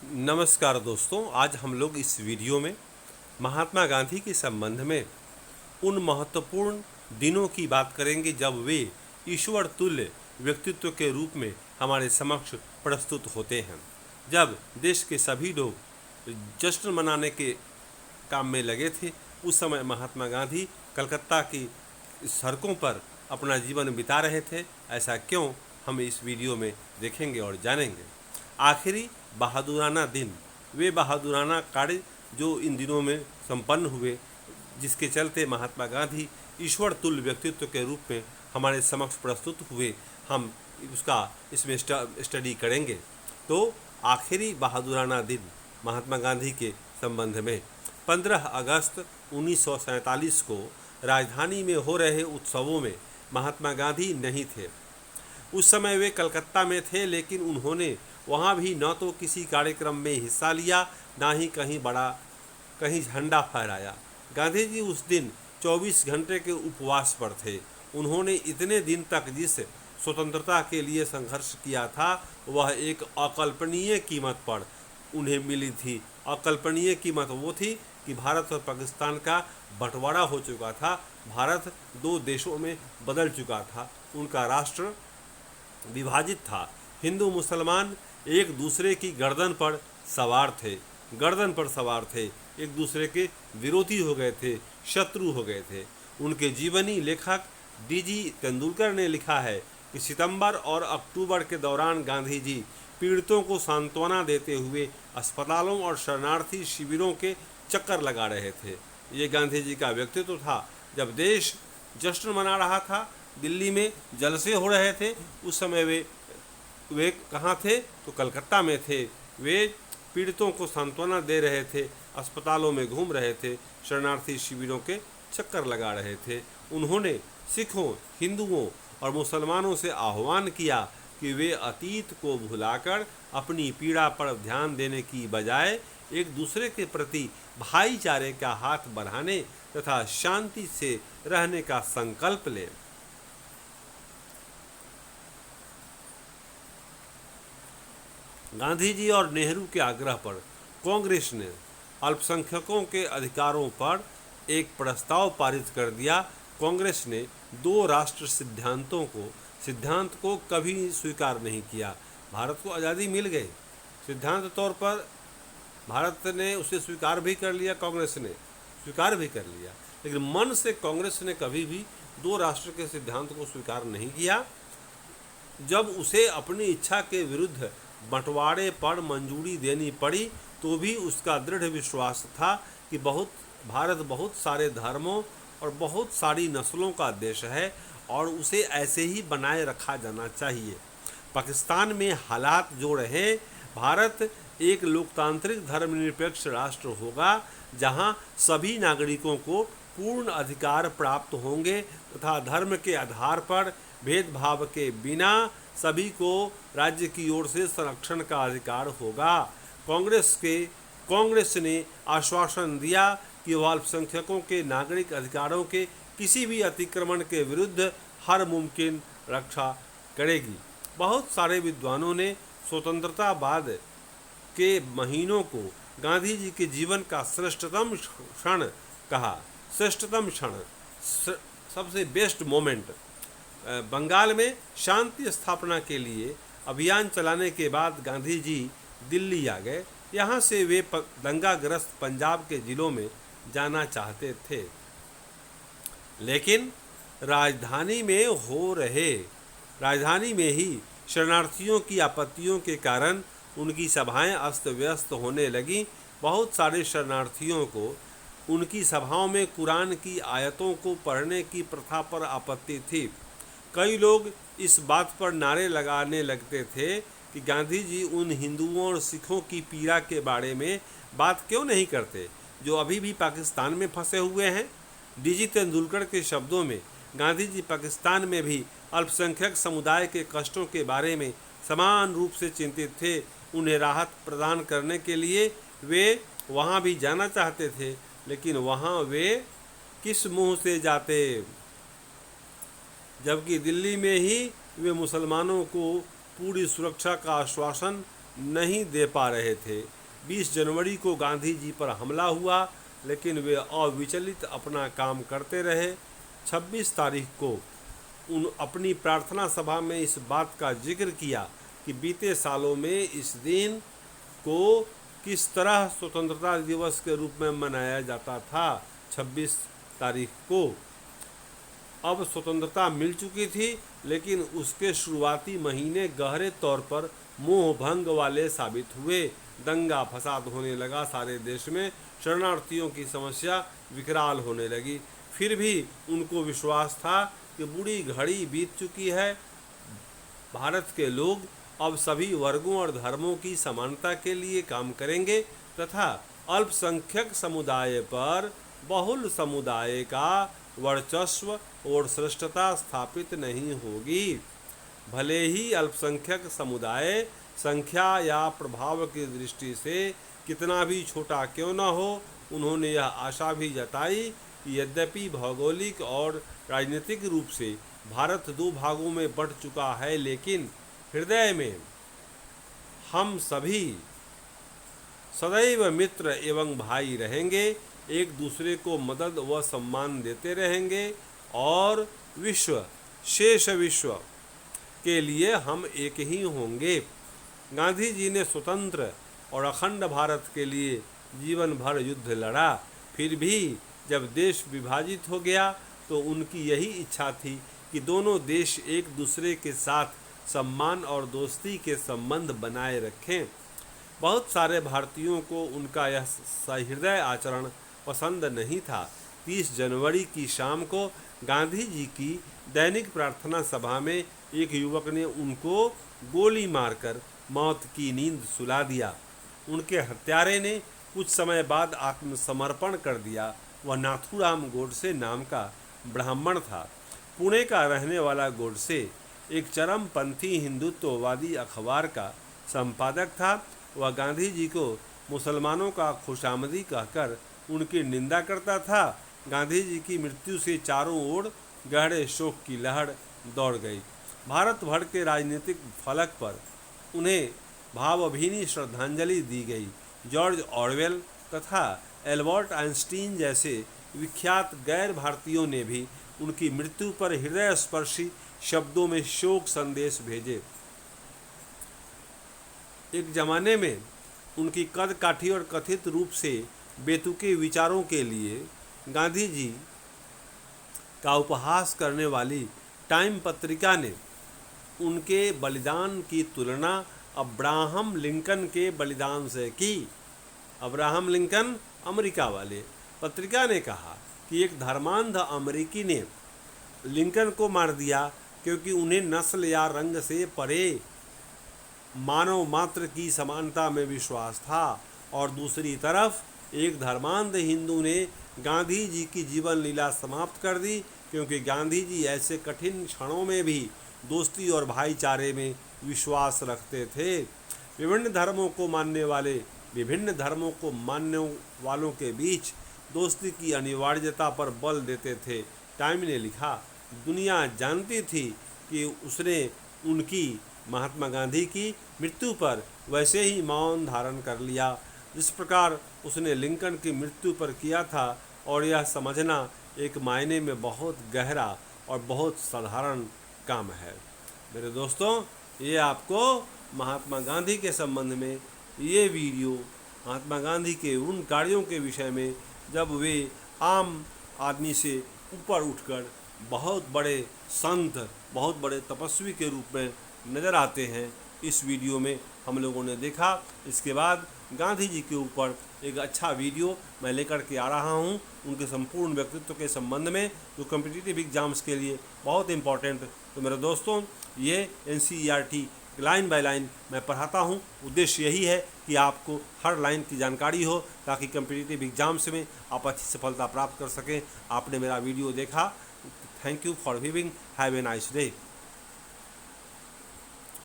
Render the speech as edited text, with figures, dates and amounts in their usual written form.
नमस्कार दोस्तों, आज हम लोग इस वीडियो में महात्मा गांधी के संबंध में उन महत्वपूर्ण दिनों की बात करेंगे जब वे ईश्वर तुल्य व्यक्तित्व के रूप में हमारे समक्ष प्रस्तुत होते हैं। जब देश के सभी लोग जश्न मनाने के काम में लगे थे, उस समय महात्मा गांधी कलकत्ता की सड़कों पर अपना जीवन बिता रहे थे। ऐसा क्यों, हम इस वीडियो में देखेंगे और जानेंगे। आखिरी बहादुराना दिन, वे बहादुराना कार्य जो इन दिनों में संपन्न हुए, जिसके चलते महात्मा गांधी ईश्वर तुल्य व्यक्तित्व के रूप में हमारे समक्ष प्रस्तुत हुए, हम उसका इसमें स्टडी करेंगे। तो आखिरी बहादुराना दिन महात्मा गांधी के संबंध में 15 अगस्त 1947 को राजधानी में हो रहे उत्सवों में महात्मा गांधी नहीं थे। उस समय वे कलकत्ता में थे, लेकिन उन्होंने वहाँ भी न तो किसी कार्यक्रम में हिस्सा लिया, ना ही कहीं झंडा फहराया। गांधी जी उस दिन 24 घंटे के उपवास पर थे। उन्होंने इतने दिन तक जिस स्वतंत्रता के लिए संघर्ष किया था, वह एक अकल्पनीय कीमत पर उन्हें मिली थी। अकल्पनीय कीमत वो थी कि भारत और पाकिस्तान का बंटवारा हो चुका था, भारत दो देशों में बदल चुका था, उनका राष्ट्र विभाजित था। हिंदू मुसलमान एक दूसरे की गर्दन पर सवार थे, एक दूसरे के विरोधी हो गए थे, शत्रु हो गए थे। उनके जीवनी लेखक डीजी तेंदुलकर ने लिखा है कि सितंबर और अक्टूबर के दौरान गांधी जी पीड़ितों को सांत्वना देते हुए अस्पतालों और शरणार्थी शिविरों के चक्कर लगा रहे थे। ये गांधी जी का व्यक्तित्व था। जब देश जश्न मना रहा था, दिल्ली में जलसे हो रहे थे, उस समय वे कहाँ थे? तो कलकत्ता में थे। वे पीड़ितों को सांत्वना दे रहे थे, अस्पतालों में घूम रहे थे, शरणार्थी शिविरों के चक्कर लगा रहे थे। उन्होंने सिखों, हिंदुओं और मुसलमानों से आह्वान किया कि वे अतीत को भुलाकर अपनी पीड़ा पर ध्यान देने की बजाय एक दूसरे के प्रति भाईचारे का हाथ बढ़ाने तथा शांति से रहने का संकल्प लें। गांधी जी और नेहरू के आग्रह पर कांग्रेस ने अल्पसंख्यकों के अधिकारों पर एक प्रस्ताव पारित कर दिया। कांग्रेस ने दो राष्ट्र सिद्धांत को कभी स्वीकार नहीं किया। भारत को आज़ादी मिल गई, सिद्धांत तौर पर भारत ने उसे स्वीकार भी कर लिया, कांग्रेस ने स्वीकार भी कर लिया, लेकिन मन से कांग्रेस ने कभी भी दो राष्ट्र के सिद्धांत को स्वीकार नहीं किया। जब उसे अपनी इच्छा के विरुद्ध बंटवारे पर मंजूरी देनी पड़ी, तो भी उसका दृढ़ विश्वास था कि भारत बहुत सारे धर्मों और बहुत सारी नस्लों का देश है और उसे ऐसे ही बनाए रखा जाना चाहिए। पाकिस्तान में हालात जो रहे, भारत एक लोकतांत्रिक धर्मनिरपेक्ष राष्ट्र होगा जहां सभी नागरिकों को पूर्ण अधिकार प्राप्त होंगे तथा धर्म के आधार पर भेदभाव के बिना सभी को राज्य की ओर से संरक्षण का अधिकार होगा। कांग्रेस ने आश्वासन दिया कि वह अल्पसंख्यकों के नागरिक अधिकारों के किसी भी अतिक्रमण के विरुद्ध हर मुमकिन रक्षा करेगी। बहुत सारे विद्वानों ने स्वतंत्रता बाद के महीनों को गांधी जी के जीवन का श्रेष्ठतम क्षण कहा। श्रेष्ठतम क्षण, सबसे बेस्ट मोमेंट। बंगाल में शांति स्थापना के लिए अभियान चलाने के बाद गांधी जी दिल्ली आ गए। यहाँ से वे दंगाग्रस्त पंजाब के जिलों में जाना चाहते थे, लेकिन राजधानी में ही शरणार्थियों की आपत्तियों के कारण उनकी सभाएं अस्त व्यस्त होने लगीं। बहुत सारे शरणार्थियों को उनकी सभाओं में कुरान की आयतों को पढ़ने की प्रथा पर आपत्ति थी। कई लोग इस बात पर नारे लगाने लगते थे कि गांधी जी उन हिंदुओं और सिखों की पीड़ा के बारे में बात क्यों नहीं करते जो अभी भी पाकिस्तान में फंसे हुए हैं। डीजी तेंदुलकर के शब्दों में, गांधी जी पाकिस्तान में भी अल्पसंख्यक समुदाय के कष्टों के बारे में समान रूप से चिंतित थे। उन्हें राहत प्रदान करने के लिए वे वहाँ भी जाना चाहते थे, लेकिन वहाँ वे किस मुंह से जाते, जबकि दिल्ली में ही वे मुसलमानों को पूरी सुरक्षा का आश्वासन नहीं दे पा रहे थे। 20 जनवरी को गांधी जी पर हमला हुआ, लेकिन वे अविचलित अपना काम करते रहे। 26 तारीख को उन अपनी प्रार्थना सभा में इस बात का जिक्र किया कि बीते सालों में इस दिन को किस तरह स्वतंत्रता दिवस के रूप में मनाया जाता था। 26 तारीख को अब स्वतंत्रता मिल चुकी थी, लेकिन उसके शुरुआती महीने गहरे तौर पर मोह भंग वाले साबित हुए। दंगा फसाद होने लगा सारे देश में, शरणार्थियों की समस्या विकराल होने लगी। फिर भी उनको विश्वास था कि बूढ़ी घड़ी बीत चुकी है। भारत के लोग अब सभी वर्गों और धर्मों की समानता के लिए काम करेंगे तथा अल्पसंख्यक समुदाय पर बहुल समुदाय का वर्चस्व और श्रेष्ठता स्थापित नहीं होगी। भले ही अल्पसंख्यक समुदाय संख्या या प्रभाव की दृष्टि से कितना भी छोटा क्यों न हो, उन्होंने यह आशा भी जताई कि यद्यपि भौगोलिक और राजनीतिक रूप से भारत 2 भागों में बंट चुका है, लेकिन हृदय में हम सभी सदैव मित्र एवं भाई रहेंगे, एक दूसरे को मदद व सम्मान देते रहेंगे और शेष विश्व के लिए हम एक ही होंगे। गांधी जी ने स्वतंत्र और अखंड भारत के लिए जीवन भर युद्ध लड़ा। फिर भी जब देश विभाजित हो गया तो उनकी यही इच्छा थी कि दोनों देश एक दूसरे के साथ सम्मान और दोस्ती के संबंध बनाए रखें। बहुत सारे भारतीयों को उनका यह सहृदय आचरण पसंद नहीं था। 30 जनवरी की शाम को गांधी जी की दैनिक प्रार्थना सभा में एक युवक ने उनको गोली मारकर मौत की नींद सुला दिया। उनके हत्यारे ने कुछ समय बाद आत्मसमर्पण कर दिया। वह नाथूराम गोडसे नाम का ब्राह्मण था। पुणे का रहने वाला गोडसे एक चरमपंथी हिंदुत्ववादी अखबार का संपादक था। वह गांधी जी को मुसलमानों का खुशामदी कहकर उनकी निंदा करता था। गांधी जी की मृत्यु से चारों ओर गहरे शोक की लहर दौड़ गई। भारत भर के राजनीतिक फलक पर उन्हें भावभीनी श्रद्धांजलि दी गई। जॉर्ज ऑरवेल तथा एल्बर्ट आइंस्टीन जैसे विख्यात गैर भारतीयों ने भी उनकी मृत्यु पर हृदय स्पर्शी शब्दों में शोक संदेश भेजे। एक जमाने में उनकी कद काठी और कथित रूप से बेतुके विचारों के लिए गांधी जी का उपहास करने वाली टाइम पत्रिका ने उनके बलिदान की तुलना अब्राहम लिंकन के बलिदान से की। अब्राहम लिंकन अमेरिका वाले। पत्रिका ने कहा कि एक धर्मांध अमेरिकी ने लिंकन को मार दिया क्योंकि उन्हें नस्ल या रंग से परे मानव मात्र की समानता में विश्वास था, और दूसरी तरफ एक धर्मांध हिंदू ने गांधी जी की जीवन लीला समाप्त कर दी क्योंकि गांधी जी ऐसे कठिन क्षणों में भी दोस्ती और भाईचारे में विश्वास रखते थे। विभिन्न धर्मों को मानने वालों के बीच दोस्ती की अनिवार्यता पर बल देते थे। टाइम ने लिखा, दुनिया जानती थी कि उसने उनकी महात्मा गांधी की मृत्यु पर वैसे ही मौन धारण कर लिया जिस प्रकार उसने लिंकन की मृत्यु पर किया था, और यह समझना एक मायने में बहुत गहरा और बहुत साधारण काम है। मेरे दोस्तों, ये आपको महात्मा गांधी के संबंध में ये वीडियो महात्मा गांधी के उन कार्यों के विषय में जब वे आम आदमी से ऊपर उठकर बहुत बड़े संत, बहुत बड़े तपस्वी के रूप में नज़र आते हैं, इस वीडियो में हम लोगों ने देखा। इसके बाद गांधी जी के ऊपर एक अच्छा वीडियो मैं लेकर के आ रहा हूं, उनके संपूर्ण व्यक्तित्व के संबंध में, जो कॉम्पिटिटिव एग्जाम्स के लिए बहुत इंपॉर्टेंट। तो मेरे दोस्तों, ये NCERT लाइन बाय लाइन मैं पढ़ाता हूं। उद्देश्य यही है कि आपको हर लाइन की जानकारी हो ताकि कॉम्पिटिटिव एग्जाम्स में आप अच्छी सफलता प्राप्त कर सकें। आपने मेरा वीडियो देखा, thank you for viewing, have a nice day.